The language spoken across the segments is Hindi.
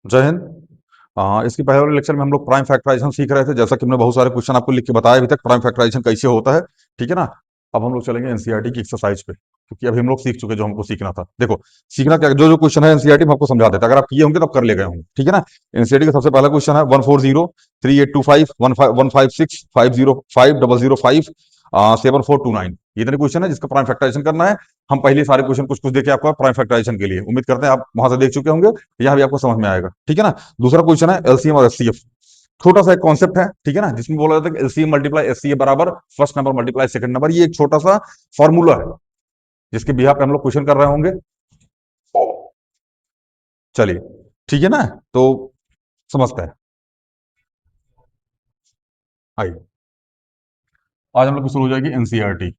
जय हिंद। इसके पहले वाले लेक्चर में हम लोग प्राइम फैक्टराइजेशन सीख रहे थे। जैसा कि हमने बहुत सारे क्वेश्चन आपको लिख के बताया अभी तक प्राइम फैक्टराइजेशन कैसे होता है। ठीक है ना। अब हम लोग चलेंगे एनसीईआरटी की एक्सरसाइज पे, क्योंकि अभी हम लोग सीख चुके जो हमको सीखना था। देखो, सीखना क्या, जो जो क्वेश्चन है एनसीईआरटी में आपको समझा देता है, अगर आप किए होंगे तो आप कर ले गए होंगे। ठीक है ना। एनसीईआरटी का सबसे पहला क्वेश्चन है 140 3825 156 505005 7429। ये इतने क्वेश्चन है जिसका प्राइम फैक्टराइजेशन करना है। हम पहले सारे क्वेश्चन कुछ कुछ देखे आपको प्राइम फैक्टराइजेशन के लिए। उम्मीद करते हैं आप वहां से देख चुके होंगे, यहाँ भी आपको समझ में आएगा। ठीक है ना। दूसरा क्वेश्चन है एलसीएम और एचसीएफ। छोटा सा एक कॉन्सेप्ट है, ठीक है ना, जिसमें बोला जाता है कि एलसीएम मल्टीप्लाई एचसीएफ बराबर first number multiply second number. ये एक छोटा सा फॉर्मूला है जिसके बिहार पे हम लोग क्वेश्चन कर रहे होंगे। चलिए, ठीक है ना। तो समझते हैं। आइए, आज हम लोग की शुरू हो जाएगी एनसीईआरटी,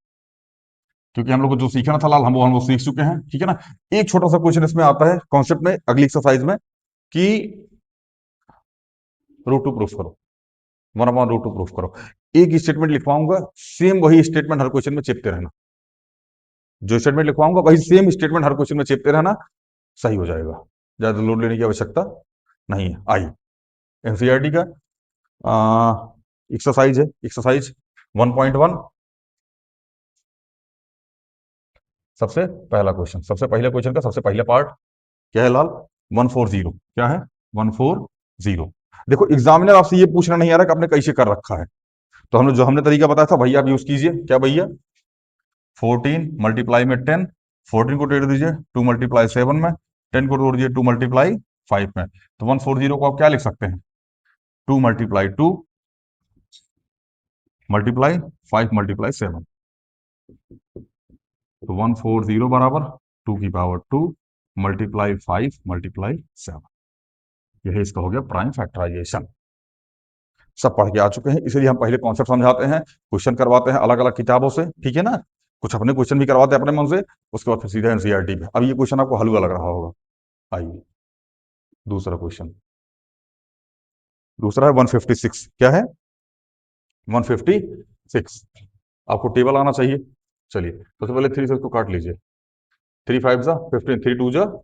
क्योंकि हम लोग को जो सीखना था लाल हम लोग सीख चुके हैं। ठीक है ना। एक छोटा सा क्वेश्चन इसमें आता है कॉन्सेप्ट में अगली एक्सरसाइज में कि रूट टू प्रूफ करो, one upon root two proof करो। एक स्टेटमेंट लिखवाऊंगा, सेम वही स्टेटमेंट हर क्वेश्चन में चिपते रहना। जो स्टेटमेंट लिखवाऊंगा वही सेम स्टेटमेंट हर क्वेश्चन में चिपते रहना, सही हो जाएगा। ज्यादा लोड लेने की आवश्यकता नहीं है। आइए, एनसीईआरटी का एक्सरसाइज है, एक्सरसाइज 1.1। सबसे पहला क्वेश्चन, सबसे पहले क्वेश्चन का सबसे पहला पार्ट क्या है लाल? 140। क्या है? 140। देखो, एग्जामिनर आपसे ये पूछना नहीं आ रहा कि आपने कैसे कर रखा है। तो हमने जो हमने तरीका बताया था भैया, आप यूज कीजिए। क्या भैया? 14 × 10। 14 को तोड़ दीजिए 2 × 7 में, 10 को तोड़ दीजिए 2 × 5 में। तो 140 को आप क्या लिख सकते हैं? 2 × 2 × 5 × 7। तो 140 बराबर 2 की पावर 2 मल्टीप्लाई 5 × 7। यही इसका हो गया प्राइम फैक्टराइजेशन। सब पढ़ के आ चुके हैं, इसलिए हम पहले कॉन्सेप्ट समझाते हैं, क्वेश्चन करवाते हैं अलग अलग किताबों से। ठीक है ना। कुछ अपने क्वेश्चन भी करवाते हैं अपने मन से। उसके बाद फिर सीधा एनसीईआरटी पे। अब ये क्वेश्चन आपको हलवा लग रहा होगा। आइए, दूसरा क्वेश्चन। दूसरा है 156। क्या है? 156। आपको टेबल आना चाहिए। चलिए, सबसे पहले 3 से इसको काट लीजिए। 3 × 5 = 15, 3 × 2 =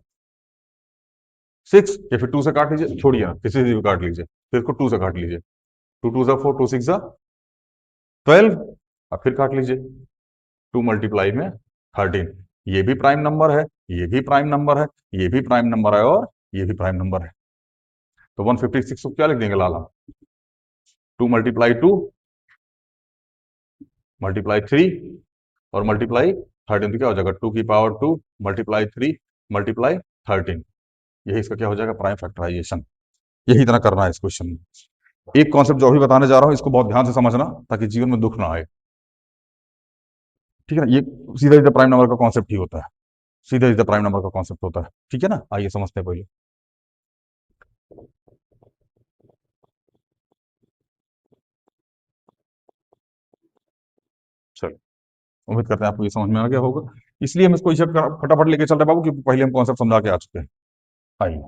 6, या फिर 2 से काट लीजिए, छोड़िए ना, किसी से भी काट लीजिए। फिर इसको 2 से काट लीजिए। 2 × 2 = 4, 2 × 6 = 12। अब फिर काट लीजिए। 2 मल्टीप्लाई में 13। ये भी प्राइम नंबर है, ये भी प्राइम नंबर है, ये भी प्राइम नंबर है, और ये भी प्राइम नंबर है। तो 156 को क्या लिख देंगे लाल हम? 2 × 2 मल्टीप्लाई 3 और मल्टीप्लाई 13। तो क्या हो जाएगा? 2 की पावर 2 मल्टीप्लाई 3 मल्टीप्लाई 13। यही इसका क्या हो जाएगा? Prime factorisation. यही इतना करना है इस क्वेश्चन में। एक कॉन्सेप्ट जो अभी बताने जा रहा हूं, इसको बहुत ध्यान से समझना ताकि जीवन में दुख ना आए। ठीक है ना। ये सीधा सीधा प्राइम नंबर का कॉन्सेप्ट ही होता है। सीधा सीधा प्राइम नंबर का कॉन्सेप्ट होता है। ठीक है ना। आइए समझते हैं पहले। चलो, उम्मीद करते हैं आपको ये समझ में आ गया होगा। इसलिए हम इसको इसे फटाफट लेके चल रहे हैं बाबू, क्योंकि पहले हम कॉन्सेप्ट समझा के आ चुके हैं। आइए,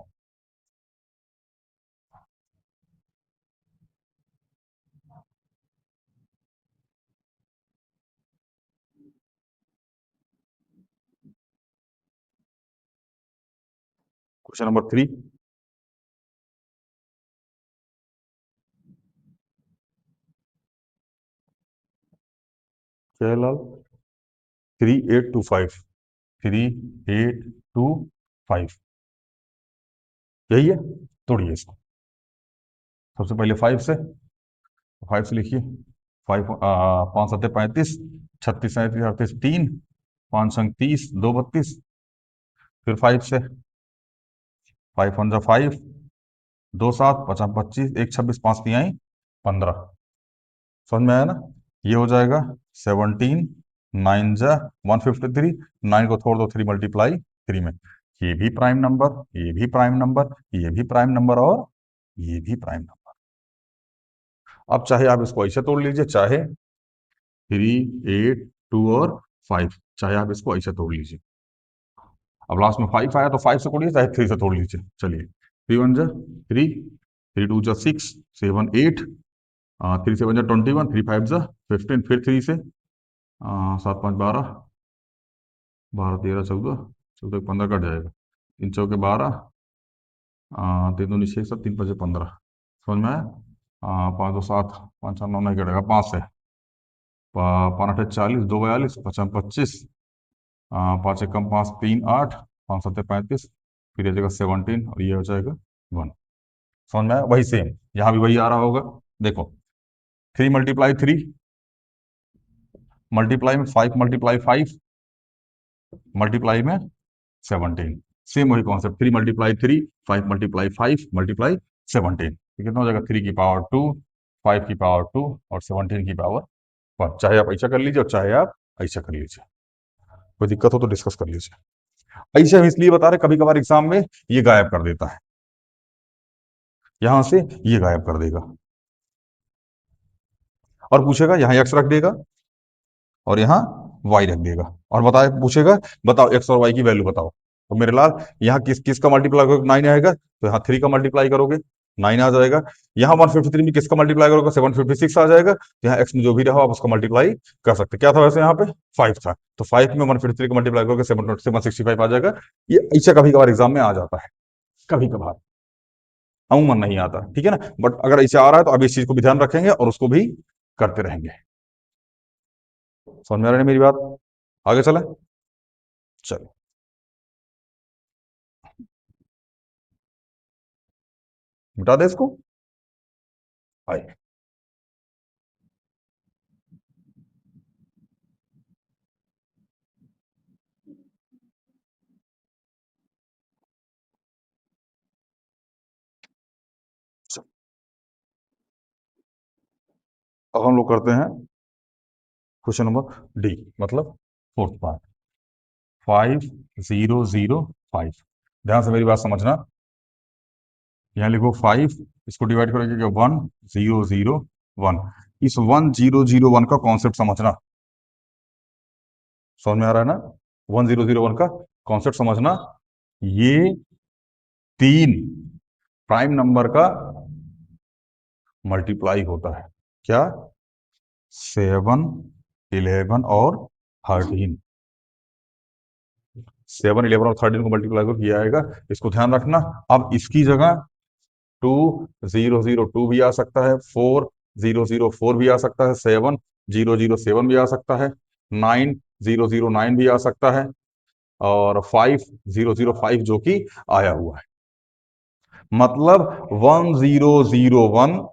क्वेश्चन नंबर 3। क्या है लाल? 3825। 3825, यही है। तोड़िए इसको। सबसे पहले 5 से, 5 से लिखिए। 5 5 × 7 = 35, 36 37 38 3, 5 × 30 2 32। फिर 5 से, 5 × 1 = 5, 2 7 5 × 25 1 26 5 × 3 = 15। समझ में आया ना? ये हो जाएगा 17 9 जा 153। 9 को छोड़ दो 3 × 3 में। ये भी प्राइम नंबर, ये भी प्राइम नंबर, ये भी प्राइम नंबर, और ये भी प्राइम नंबर। अब चाहे आप इसको ऐसे तोड़ लीजिए, चाहे 3 8 2 और 5, चाहे आप इसको ऐसे तोड़ लीजिए। अब लास्ट में 5 आया तो 5 से तोड़िए, चाहे 3 से तोड़ लीजिए। चलिए, 3 1 जा 3, 3 2 जा 6, 7 8, 3 7 जा 21, 3 5 जा 15। फिर 3 से 7 5 12, 12 13 14, 14 15 कट जाएगा। 3 चौके 12, तीन दूनी छः, सब तीन पचे 15, समझ में आया? पाँच दो सात, पाँच चार नौ, नहीं कटेगा, पाँच से पाँच आठे 40, दो 42, पचास 25, पाँच एक कम पाँच, तीन 8, पाँच सत्ते 35, फिर ये जगह 17 और ये हो जाएगा 1। समझ में आया? वही सेम यहाँ भी वही आ रहा होगा। देखो, 3 × 3 मल्टीप्लाई में 5 × 5 मल्टीप्लाई में 17, सेम वही कॉन्सेप्ट, 3 × 3 5 × 5 × 17, कितना हो जाएगा? 3 की पावर 2, 5 की पावर 2 और 17 की पावर 1। चाहे आप ऐसा कर लीजिए और चाहे आप ऐसा कर लीजिए, कोई दिक्कत हो तो डिस्कस कर लीजिए। ऐसे हम इसलिए बता रहे, कभी कभार एग्जाम में ये गायब कर देता है, यहां से ये गायब कर देगा और पूछेगा यहाँ एक्स रख देगा और यहाँ वाई रख देगा और बताए पूछेगा बताओ एक्स और वाई की वैल्यू बताओ। तो मेरे लाल, यहाँ किसका मल्टीप्लाई करोगे? 9 आएगा, तो यहाँ 3 का मल्टीप्लाई करोगे 9 आ जाएगा। यहाँ 153 में किसका मल्टीप्लाई करोगे? 756 आ जाएगा। तो यहाँ एक्स में जो भी रहा आप उसका मल्टीप्लाई कर सकते। क्या था वैसे यहाँ पे? 5 था, तो 5 में 153 का मल्टीप्लाई करोगे 765 आ जाएगा। ये ऐसा कभी कभार एग्जाम में आ जाता है, कभी कभार, अमूमन नहीं आता, ठीक है ना। बट अगर ऐसे आ रहा है तो अब इस चीज को भी ध्यान रखेंगे और उसको भी करते रहेंगे। समझ में आ रही है मेरी बात? आगे चले, चलो मिटा दे इसको। आइए, चलो, अब हम लोग करते हैं क्वेश्चन नंबर डी, मतलब फोर्थ पार्ट, 5005। ध्यान से मेरी बात समझना, यहाँ लिखो 5, इसको डिवाइड करोगे 1001। इस 1001 का कॉन्सेप्ट समझना, समझ में आ रहा है ना? 1001 का कॉन्सेप्ट समझना, ये तीन प्राइम नंबर का मल्टीप्लाई होता है। क्या? 7, 11 और 13, 7, 11 और 13 को मल्टीप्लाई को किया आएगा, इसको ध्यान रखना। अब इसकी जगह 2002 भी आ सकता है, 4004 भी आ सकता है, 7007 भी आ सकता है, 9009 भी आ सकता है और 5005 जो कि आया हुआ है। मतलब 1001,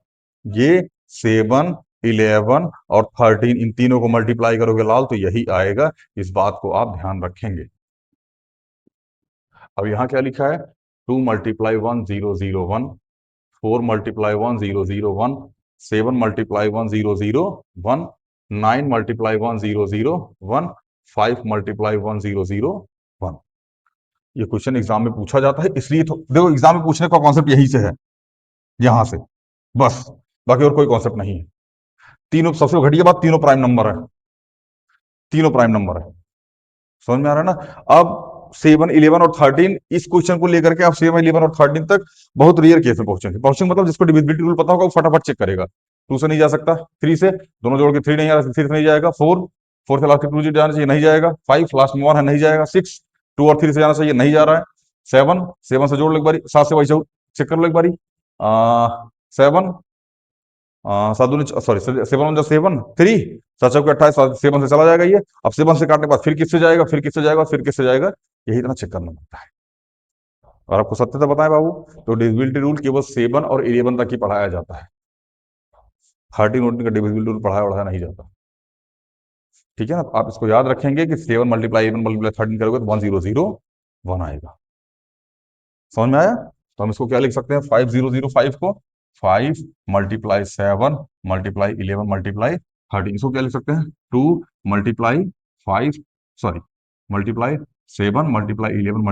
ये 7, 11 और 13 इन तीनों को मल्टीप्लाई करोगे लाल तो यही आएगा। इस बात को आप ध्यान रखेंगे। अब यहां क्या लिखा है? 2 × 1001, 4 × 1001, 7 × 1001, 9 × 1001, 5 × 1001। ये क्वेश्चन एग्जाम में पूछा जाता है, इसलिए तो देखो एग्जाम में पूछने का कॉन्सेप्ट यही से है, यहां से, बस, बाकी और कोई कॉन्सेप्ट नहीं है। तीनों, सबसे घटिया बात, तीनों प्राइम नंबर है, तीनों प्राइम नंबर है। समझ में आ रहा है ना? अब 7, 11 और 13, इस क्वेश्चन को लेकर के आप 7, 11 और 13 तक बहुत रेयर केस में पहुंचेंगे मतलब जिसको डिविजिबिलिटी रूल पता होगा वो फटाफट चेक करेगा। 2 से नहीं जा सकता, 3 से दोनों जोड़ के 3 नहीं आ रहा, 3 से नहीं जाएगा, 4 से लास्ट 2 जाना चाहिए, नहीं जाएगा, 5 लास्ट में 1 है, नहीं जाएगा, 6 2 और 3 से जाना चाहिए, नहीं जा रहा है, 7 7 से जोड़ लो एक बारी, 7 से वैसे चेक कर लो एक बारी, 7 सात दूनी सॉरी 7 × 7 3, 7 × 28, 7 से चला जाएगा ये। अब 7 से काटने के बाद फिर किससे जाएगा, फिर किससे जाएगा, फिर किससे जाएगा, यही इतना चेक करना पड़ता है। और आपको सत्यता बताएं बाबू, तो डिविजिबिलिटी रूल केवल 7 और 11 तक ही पढ़ाया जाता है, 13 14 का डिविजिबिलिटी रूल पढ़ाया उढ़ाया नहीं जाता, ठीक है ना? आप इसको याद रखेंगे कि 7 × 11 × 13 करोगे तो 1001 आएगा। समझ में आया? तो हम इसको क्या लिख सकते हैं? 5005 को 5 × 7 × 11 × 13, इसको क्या लिख सकते हैं? 2 × 5 सॉरी मल्टीप्लाई 7 × 11 ×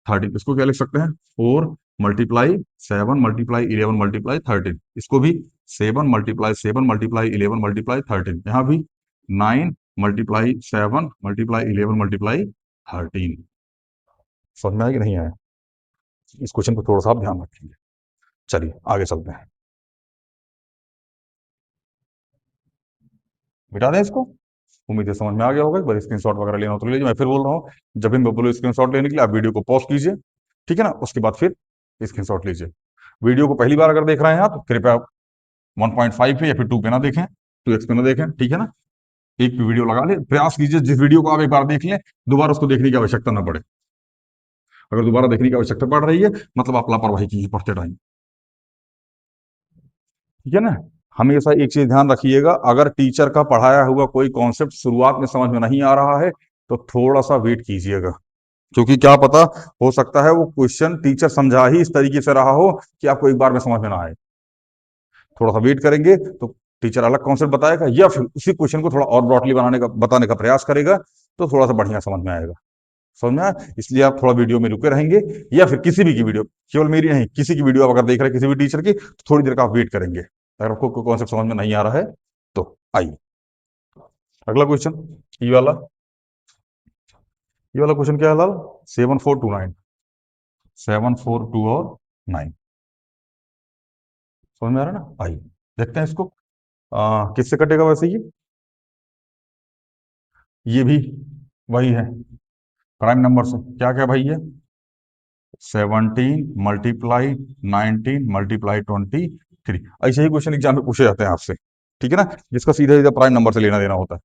13, इसको क्या लिख सकते हैं? 4 × 7 × 11 × 13, इसको भी 7 × 7 × 11 × 13, यहाँ भी 9 × 7 × 11 × 13। समझ में आया कि नहीं आया? इस क्वेश्चन को थोड़ा सा आप ध्यान रखेंगे। चलिए आगे चलते हैं, मिटा दें इसको। उम्मीद है समझ में आ गया होगा। एक बार स्क्रीनशॉट वगैरह लेना हो तो ले लीजिए। मैं फिर बोल रहा हूँ, जब भी मैं बोलूँ स्क्रीनशॉट लेने के लिए आप वीडियो को पॉज कीजिए, ठीक है ना? उसके बाद फिर स्क्रीनशॉट लीजिए। वीडियो को पहली बार अगर देख रहे हैं आप तो कृपया 1.5 पे या फिर 2 पे ना देखें, 2x पे ना देखें, ठीक है ना। एक पे वीडियो लगा ले, प्रयास कीजिए जिस वीडियो को आप एक बार देख लें दोबारा उसको देखने की आवश्यकता ना पड़े। अगर दोबारा देखने की आवश्यकता पड़ रही है मतलब आप लापरवाही कीजिए पढ़ते टाइम, ठीक है ना। हमेशा एक चीज ध्यान रखिएगा, अगर टीचर का पढ़ाया हुआ कोई कॉन्सेप्ट शुरुआत में समझ में नहीं आ रहा है तो थोड़ा सा वेट कीजिएगा, क्योंकि क्या पता हो सकता है वो क्वेश्चन टीचर समझा ही इस तरीके से रहा हो कि आपको एक बार में समझ में ना आए। थोड़ा सा वेट करेंगे तो टीचर अलग कॉन्सेप्ट बताएगा या फिर उसी क्वेश्चन को थोड़ा और ब्रॉडली बताने का प्रयास करेगा, तो थोड़ा सा बढ़िया समझ में आएगा। समझ में आया? इसलिए आप थोड़ा वीडियो में रुके रहेंगे, या फिर किसी भी की वीडियो, केवल मेरी नहीं, किसी की वीडियो आप अगर देख रहे हैं किसी भी टीचर की, तो थोड़ी देर का आप वेट करेंगे। अगर आपको कोई कॉन्सेप्ट समझ में नहीं आ रहा है तो आइए अगला क्वेश्चन। ये वाला ये वाला क्वेश्चन क्या है लाल? 7429, 742 और 9। समझ में आ रहा है ना? आइए देखते हैं इसको। किससे कटेगा वैसे? ये भी वही है, प्राइम नंबर से। क्या क्या भाई? ये 17 मल्टीप्लाई 19 मल्टीप्लाई 23। ऐसे ही क्वेश्चन एग्जाम में पूछे जाते हैं आपसे, ठीक है ना, जिसका सीधा सीधा प्राइम नंबर से लेना देना होता है।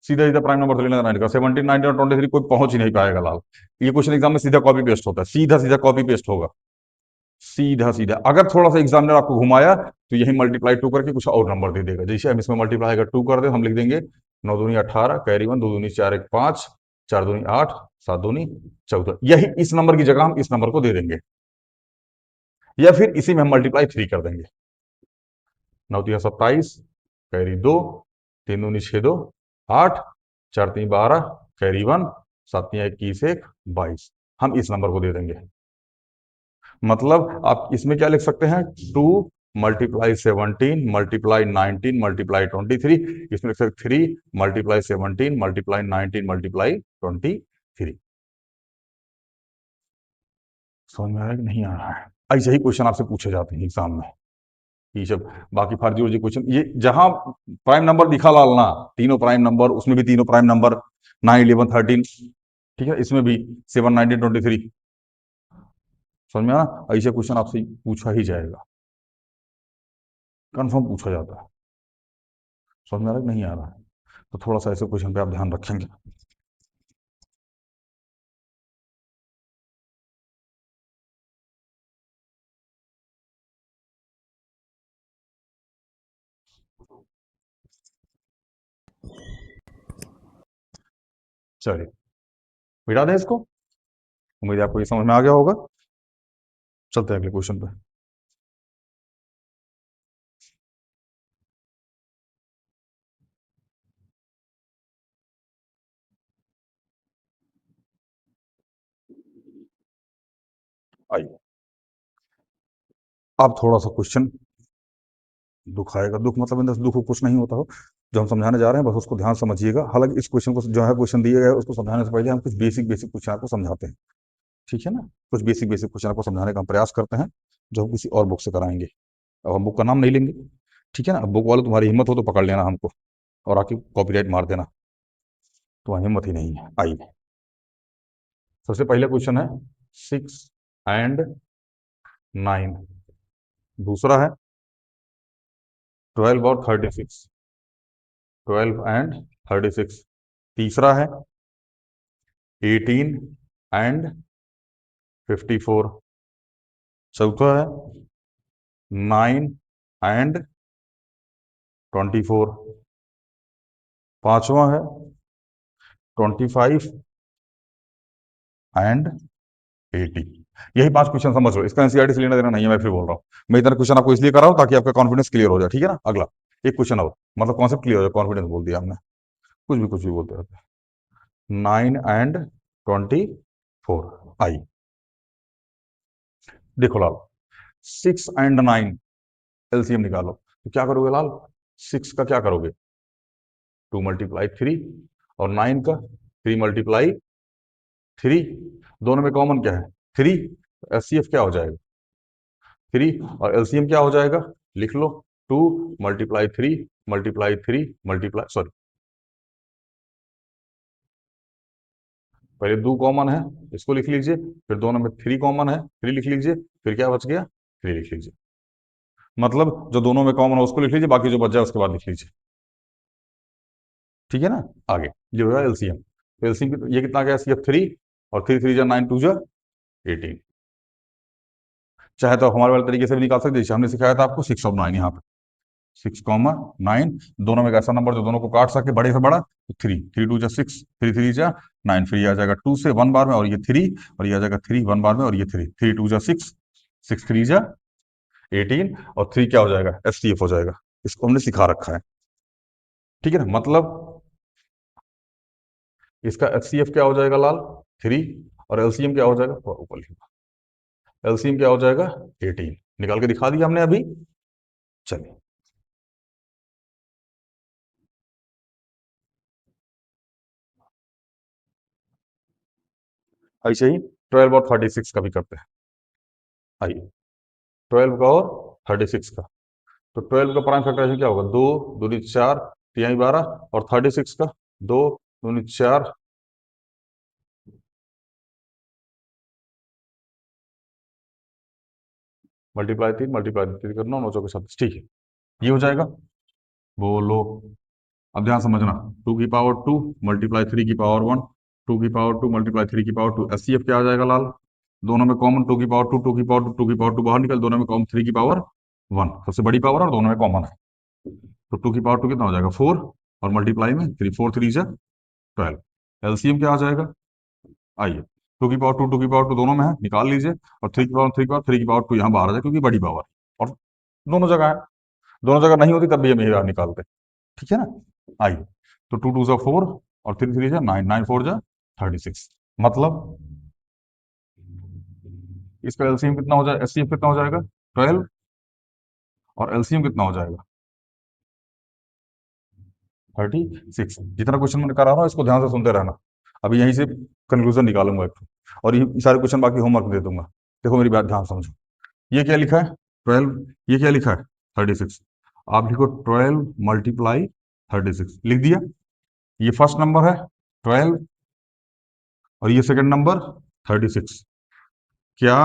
सीधा सीधा प्राइम नंबर से लेना देना होगा। 17 19 और 23 कोई पहुंच ही नहीं पाएगा लाल। ये क्वेश्चन एग्जाम में सीधा कॉपी पेस्ट होता है, सीधा सीधा कॉपी पेस्ट होगा, सीधा सीधा। अगर थोड़ा सा एग्जामिनर आपको घुमाया तो यही मल्टीप्लाई 2 करके कुछ और नंबर दे देगा। जैसे हम इसमें मल्टीप्लाई अगर 2 कर दे, हम लिख देंगे 9 दूनी 18, कैरी 1, 2 दूनी 4 1 5, 4 दूनी 8, 7 दूनी 14। यही इस नंबर की जगह हम इस नंबर को दे देंगे, या फिर इसी में हम मल्टीप्लाई 3 कर देंगे। 9 3 27, कैरी 2, 3 दूनी 6 2 8, 4 3 12, कैरी 1, 7 3 21 1 22। हम इस नंबर को दे देंगे। मतलब आप इसमें क्या लिख सकते हैं? 2 मल्टीप्लाई 17 मल्टीप्लाई 19 मल्टीप्लाई 23। इसमें लिख सकते 3 मल्टीप्लाई 17 मल्टीप्लाई 19 मल्टीप्लाई 23। समझ में आ रहा है कि नहीं आ रहा है? ऐसे ही क्वेश्चन आपसे पूछे जाते हैं एग्जाम में। ये सब बाकी फर्जी उर्जी क्वेश्चन, ये जहां प्राइम नंबर दिखा लाल ना, तीनों प्राइम नंबर, उसमें भी तीनों प्राइम नंबर 9 11 13, ठीक है, इसमें भी 7 19 23। समझ में आना? ऐसे क्वेश्चन आपसे पूछा ही जाएगा, कन्फर्म पूछा जाता है। समझ में आ रहा है कि नहीं आ रहा है? तो थोड़ा सा ऐसे क्वेश्चन पे आप ध्यान रखेंगे। चलिए मिटा दें इसको। उम्मीद है आपको ये समझ में आ गया होगा। चलते हैं अगले क्वेश्चन पे। आइए, अब थोड़ा सा क्वेश्चन दुख आएगा। दुख मतलब अंदर से दुख कुछ नहीं होता हो, जो हम समझाने जा रहे हैं बस उसको ध्यान समझिएगा। हालांकि इस क्वेश्चन को जो है क्वेश्चन दिए गए उसको समझाने से पहले हम कुछ बेसिक बेसिक क्वेश्चन आपको समझाते हैं, ठीक है ना। कुछ बेसिक बेसिक क्वेश्चन आपको समझाने का हम प्रयास करते हैं, जो हम किसी और बुक से कराएंगे। अब हम बुक का नाम नहीं लेंगे, ठीक है ना। अब बुक वाले तुम्हारी हिम्मत हो तो पकड़ लेना हमको और आके कॉपीराइट मार देना, तुम्हारी हिम्मत ही नहीं है। आइए, सबसे पहले क्वेश्चन है 6 and 9। दूसरा है 12 और 36, 12 and 36। तीसरा है 18 and 54। चौथा है 9 and 24। पांचवा है 25 and 80। यही 5 क्वेश्चन समझ लो, इसका एनसीईआरटी से लेना देना नहीं है, मैं फिर बोल रहा हूँ। मैं इतना क्वेश्चन आपको इसलिए कर रहा हूँ ताकि आपका कॉन्फिडेंस क्लियर हो जाए, ठीक है ना। अगला एक क्वेश्चन और, मतलब कॉन्सेप्ट क्लियर हो जाए, कॉन्फिडेंस बोल दिया हमने, कुछ भी बोलते रहते हैं। 9 and 24। आई देखो लाल, 6 and 9 एलसीएम निकालो, तो क्या करोगे लाल? 6 का क्या करोगे? 2 × 3, और 9 का 3 × 3। दोनों में कॉमन क्या है? 3। एचसीएफ क्या हो जाएगा? 3, और एलसीएम क्या हो जाएगा? लिख लो, 2 × 3 × 3 × 3 सॉरी पहले 2 कॉमन है, इसको लिख लीजिए, फिर दोनों में 3 कॉमन है, 3 लिख लीजिए, फिर क्या बच गया, 3 लिख लीजिए। मतलब जो दोनों में कॉमन है उसको लिख लीजिए, बाकी जो बच जाए उसके बाद लिख लीजिए। ठीक है ना। आगे ये होगा एलसीएम। तो एलसीएम ये कितना गया, सी एफ 3, और 3 3 जा 9 2 जा 18। चाहे तो हमारे वाले तरीके से भी निकाल सकते, जैसे हमने सिखाया था आपको 6 और 9 यहाँ पे, 6, 9 दोनों में एक ऐसा नंबर जो दोनों को काट सके, बड़े से बड़ा, तो 3 3 2 जा 6, 3 3 जा 9, फिर ये आ जाएगा 2 से 1 बार में, और ये 3, और ये आ जाएगा 3 1 बार में, और ये 3 3 2 जा 6, 6 3 जा 18, और 3 क्या हो जाएगा, एसटीएफ हो जाएगा। इसको हमने सिखा रखा है। ठीक है ना। मतलब इसका एचसीएफ क्या हो जाएगा लाल, 3, और एलसीएम क्या हो जाएगा, ऊपर लिखा, एलसीएम क्या हो जाएगा 18, निकाल के दिखा दिया हमने अभी। चलिए ऐसे ही 12 और 36 का भी करते हैं। आइए 12 का और 36 का। तो 12 का प्राइम फैक्टराइजेशन क्या होगा, 2 दूनी 4, 3 12, और 36 का 2 दूनी 4, मल्टीप्लाई 3 मल्टीप्लाई 3 करना, 9 चौके 36, ठीक है, ये हो जाएगा। बोलो। अब ध्यान समझना, 2 की पावर 2 मल्टीप्लाई 3 की पावर 1, 2 की पावर 2 मल्टीप्लाई 3 की पावर 2, एचसीएफ क्या आ जाएगा लाल, दोनों में कॉमन 2 की पावर 2, 2 की पावर 2, 2 की पावर 2 बाहर निकल, दोनों में कॉमन 3 की पावर 1, सबसे बड़ी पावर और दोनों में कॉमन है। तो 2 की पावर 2 कितना हो जाएगा 4, और मल्टीप्लाई में 3, 4 3 जा 12, एलसीएम क्या आ जाएगा। आइए 2 की पावर 2 दोनों में है, निकाल लीजिए, और 3 की पावर 3 की पावर 3 की पावर 2 यहाँ बाहर आ जाए, क्योंकि बड़ी पावर और दोनों जगह है, दोनों जगह नहीं होती तब भी हम यही बाहर निकालते। ठीक है ना। आइए, तो 2 2 जा 4, और 3 3 जा 9, 9 4 जा 36। मतलब इसका एलसीएम कितना हो जाएगा, एचसीएफ कितना हो जाएगा 12, और एलसीएम कितना हो जाएगा 36। जितना क्वेश्चन मैंने करा रहा हूँ इसको ध्यान से सुनते रहना, अभी यहीं से कंक्लूजन निकालूंगा एक, और ये सारे क्वेश्चन बाकी होमवर्क दे दूंगा। देखो मेरी बात ध्यान समझो, ये क्या लिखा है 12, ये क्या लिखा है 36, आप लिखो 12 मल्टीप्लाई 36, लिख दिया। ये फर्स्ट नंबर है 12, और ये सेकंड नंबर 36। क्या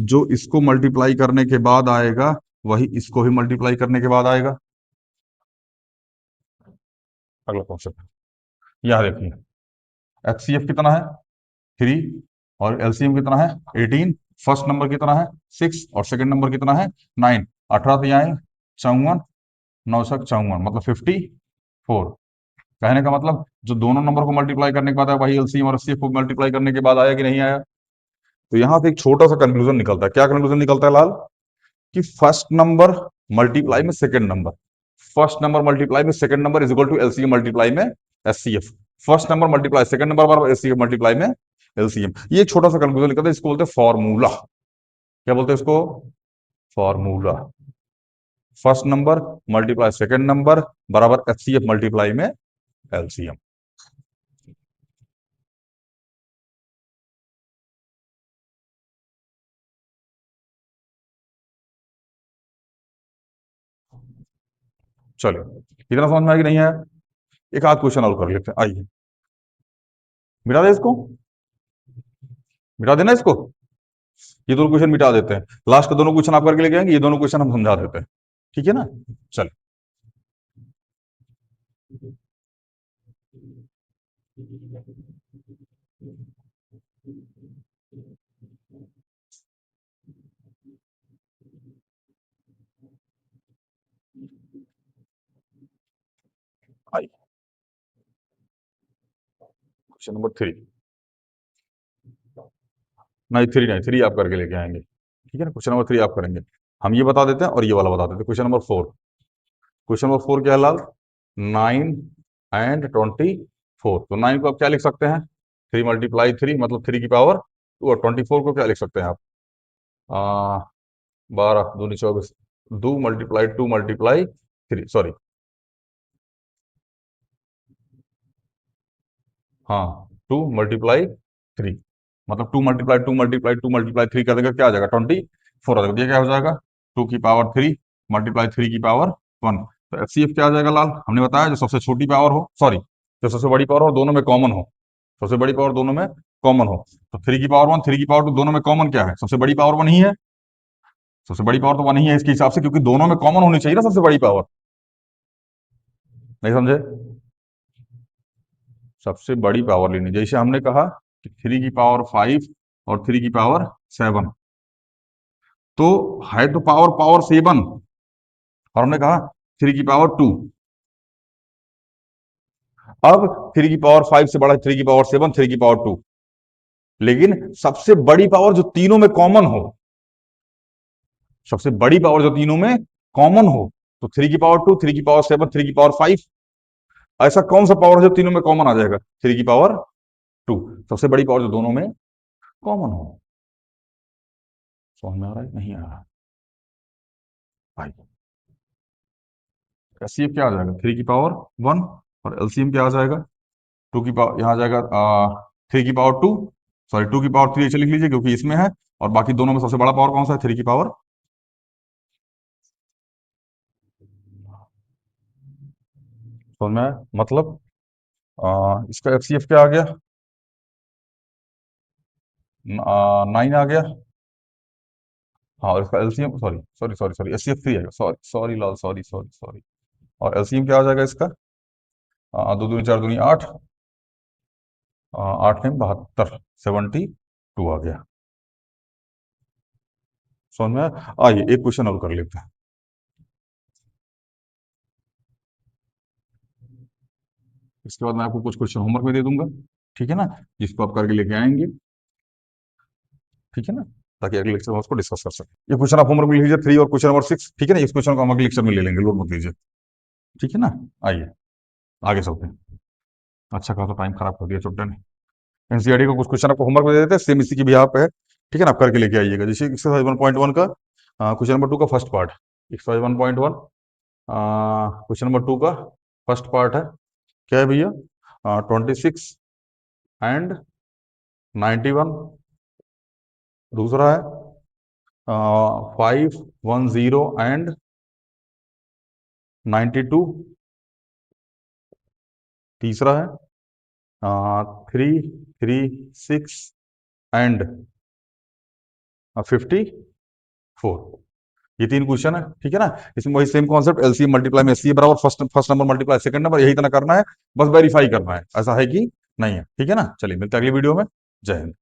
जो इसको मल्टीप्लाई करने के बाद आएगा वही इसको भी मल्टीप्लाई करने के बाद आएगा। अगला कॉन्सेप्ट यहां देखिए, एचसीएफ कितना है 3, और एलसीएम कितना है 18, फर्स्ट नंबर कितना है 6, और सेकंड नंबर कितना है 9, 18 तो यहाँ 54, 9 54, मतलब 54। कहने का मतलब जो दोनों नंबर को मल्टीप्लाई करने के बाद आया वही एलसीएम और एचसीएफ को मल्टीप्लाई करने के बाद आया कि नहीं आया। तो यहां से एक छोटा सा कंक्लूजन निकलता है, क्या कंक्लूजन निकलता है लाल, कि फर्स्ट नंबर मल्टीप्लाई में second number, first number multiply में second number is equal to LCM multiply में HCF, first number multiply second number बराबर एचसीएफ मल्टीप्लाई में एलसीएम। ये एक छोटा सा कंक्लूजन निकलता है, इसको बोलते हैं फॉर्मूला। क्या बोलते हैं इसको, formula. First number multiply second number बराबर एचसीएफ मल्टीप्लाई में एलसीएम। चलो इतना समझ में आया कि नहीं आया, एक आध क्वेश्चन और कर लेते हैं। आइए मिटा दे इसको, मिटा देना इसको, ये दोनों क्वेश्चन मिटा देते हैं, लास्ट के दोनों क्वेश्चन आप करके लेके आएंगे, ये दोनों क्वेश्चन हम समझा देते हैं। ठीक है ना। चल आइए क्वेश्चन नंबर 3, नहीं 3 नहीं, 3 आप करके लेके आएंगे। ठीक है ना, क्वेश्चन नंबर 3 आप करेंगे, हम ये बता देते हैं और ये वाला बता देते हैं। क्वेश्चन नंबर 4, क्वेश्चन नंबर 4 क्या है लाल, 9 and 24। तो 9 को आप क्या लिख सकते हैं, 3 मल्टीप्लाई 3 मतलब 3 की पावर 2, और 24 को क्या लिख सकते हैं आप, 12 दूनी 24, 2 मल्टीप्लाई 2 मल्टीप्लाई 3, सॉरी, हाँ 2 मल्टीप्लाई 3, मतलब 2 मल्टीप्लाई 2 मल्टीप्लाई 2 मल्टीप्लाई 3 कर देगा, क्या आ जाएगा 24 आ जाएगा। तो ये क्या हो जाएगा 2 की पावर 3 मल्टीप्लाई 3 की पावर 1। तो एचसीएफ क्या आ जाएगा लाल, हमने बताया जो सबसे छोटी पावर हो, सॉरी जो सबसे बड़ी पावर हो दोनों में कॉमन हो, सबसे बड़ी पावर दोनों में कॉमन हो। तो 3 की पावर 1, 3 की पावर 2 दोनों में कॉमन क्या है? सबसे बड़ी पावर 1 ही है। सबसे बड़ी पावर तो 1 ही है इसके हिसाब से, क्योंकि दोनों में कॉमन होनी चाहिए ना सबसे बड़ी पावर। नहीं समझे? सबसे बड़ी पावर लेनी, जैसे हमने कहा कि 3 की पावर 5 और 3 की पावर 7, तो है तो पावर पावर 7, और हमने कहा 3 की पावर 2। अब 3 की पावर 5 से बड़ा 3 की पावर 7, 3 की पावर 2, लेकिन सबसे बड़ी पावर जो तीनों में कॉमन हो, सबसे बड़ी पावर जो तीनों में कॉमन हो, तो 3 की पावर 2, 3 की पावर 7, 3 की पावर 5, ऐसा कौन सा पावर है जो तीनों में कॉमन आ जाएगा? 3 की पावर 2, सबसे बड़ी पावर जो दोनों में कॉमन हो। समझ में आ रहा है? नहीं आ रहा भाई? एचसीएफ क्या आ जाएगा? 3 की पावर 1, और एलसीएम क्या आ जाएगा? 2 की पावर, यहाँ आ जाएगा 3 की पावर 2, सॉरी 2 की पावर 3 ऐसे लिख लीजिए क्योंकि इसमें है, और बाकी दोनों में सबसे बड़ा पावर कौन सा है? 3 की पावर। समझ में आया? मतलब इसका एचसीएफ क्या आ गया? 9 आ गया। हाँ, और इसका LCM, sorry sorry sorry sorry, HCF 3 आएगा, सॉरी सॉरी लाल, सॉरी सॉरी सॉरी। और एलसीएम क्या आ जाएगा इसका? 2 दूनी 4 दूनी 8, 8 में 72, 72 आ गया। समझ में आया? आइए एक क्वेश्चन और कर लेते हैं। इसके बाद मैं आपको कुछ क्वेश्चन होमवर्क में दे दूंगा, ठीक है ना, जिसको आप करके लेके आएंगे, ठीक है ना, ताकि अगले लेक्चर में उसको डिस्कस कर सकें। ये क्वेश्चन आप होमवर्क में लिख लीजिए 3 और क्वेश्चन नंबर 6, ठीक है ना। इस क्वेश्चन को हम अगले लेक्चर में ले लेंगे, लोड मत लीजिए, ठीक है ना। आइए आगे चलते हैं। अच्छा खासा टाइम खराब कर दिया चुट्टा ने। एनसीईआरटी का कुछ क्वेश्चन आपको होमवर्क में दे देते हैं, सेम इसी की भी पे है, ठीक है ना, आप करके लेके आइएगा। जैसे एक्सरसाइज 1.1 का क्वेश्चन नंबर 2 का first part, exercise 1.1 question number 2 का फर्स्ट पार्ट है, क्या है भैया? 26 एंड 91। दूसरा है 510 एंड 92। तीसरा है 336 एंड 54। ये 3 क्वेश्चन है, ठीक है ना। इसमें वही सेम कॉन्सेप्ट, एलसीएम मल्टीप्लाई में एससीए बराबर first first number multiply second number, यही तना करना है, बस वेरीफाई करना है ऐसा है कि नहीं है, ठीक है ना। चलिए मिलते हैं अगली वीडियो में। जय हिंद।